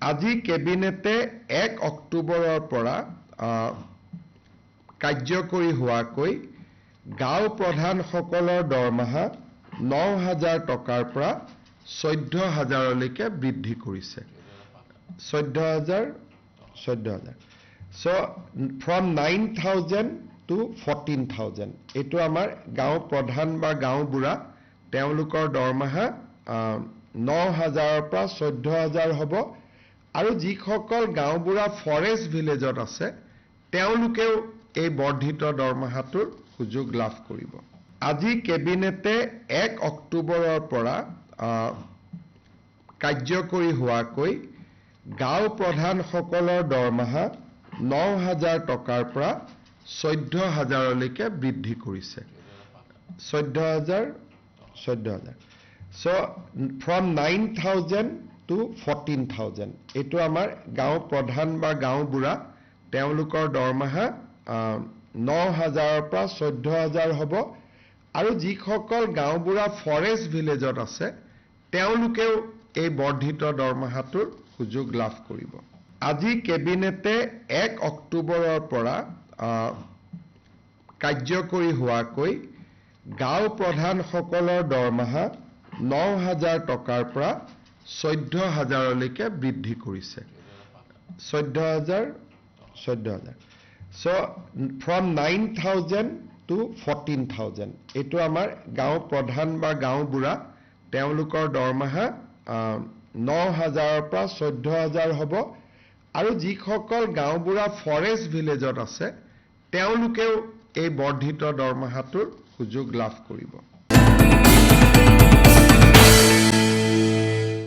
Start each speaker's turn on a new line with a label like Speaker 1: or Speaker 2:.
Speaker 1: আজি কেবিনেটে 1 অক্টোবৰৰ পৰা কাৰ্যকৰী হোৱাকৈ গাঁও প্ৰধানসকলৰ দৰমহা 9,000 টকাৰ পৰা 14,000লৈকে বৃদ্ধি কৰিছে। 14,000 So from 9,000 to 14,000 এইটো আমাৰ গাঁও প্ৰধান বা গাঁও বুঢ়া তেওঁলোকৰ দৰমহা 9,000ৰ পৰা 14,000 হ'ব আৰু যিসকল গাঁও বুঢ়া ফৰেষ্ট ভিলেজত আছে তেওঁলোকেও এই বৰ্ধিত দৰমহাটোৰ সুযোগ লাভ কৰিব। আজি কেবিনেটে 1 অক্টোবৰৰ পৰা কাৰ্যকৰী হোৱাকৈ গাঁও প্ৰধানসকলৰ দৰমহা 9,000 টকাৰ পৰা 14,000লৈকে বৃদ্ধি কৰিছে। 14,000 So from 9,000 to 14,000 এইটো আমাৰ গাঁও প্ৰধান বা গাঁও বুঢ়া তেওঁলোকৰ দৰমহা 9,000ৰ পৰা 14,000 হ'ব আৰু যিসকল গাঁও বুঢ়া ফৰেষ্ট ভিলেজত আছে তেওঁলোকেও এই বৰ্ধিত দৰমহাটোৰ সুযোগ লাভ কৰিব। আজি কেবিনেটে 1 অক্টোবৰৰ পৰা কাৰ্যকৰী হোৱাকৈ গাঁও প্ৰধানসকলৰ দৰমহা 9,000 টকাৰ পৰা 14,000লৈকে বৃদ্ধি কৰিছে। 14,000 So from 9,000 to 14,000 এইটো আমাৰ গাঁও প্ৰধান বা গাঁও বুঢ়া তেওঁলোকৰ দৰমহা 9,000ৰ পৰা 14,000 হ'ব আৰু যিসকল গাঁও বুঢ়া ফৰেষ্ট ভিলেজত আছে তেওঁলোকেও এই বৰ্ধিত দৰমহাটোৰ সুযোগ লাভ কৰিব।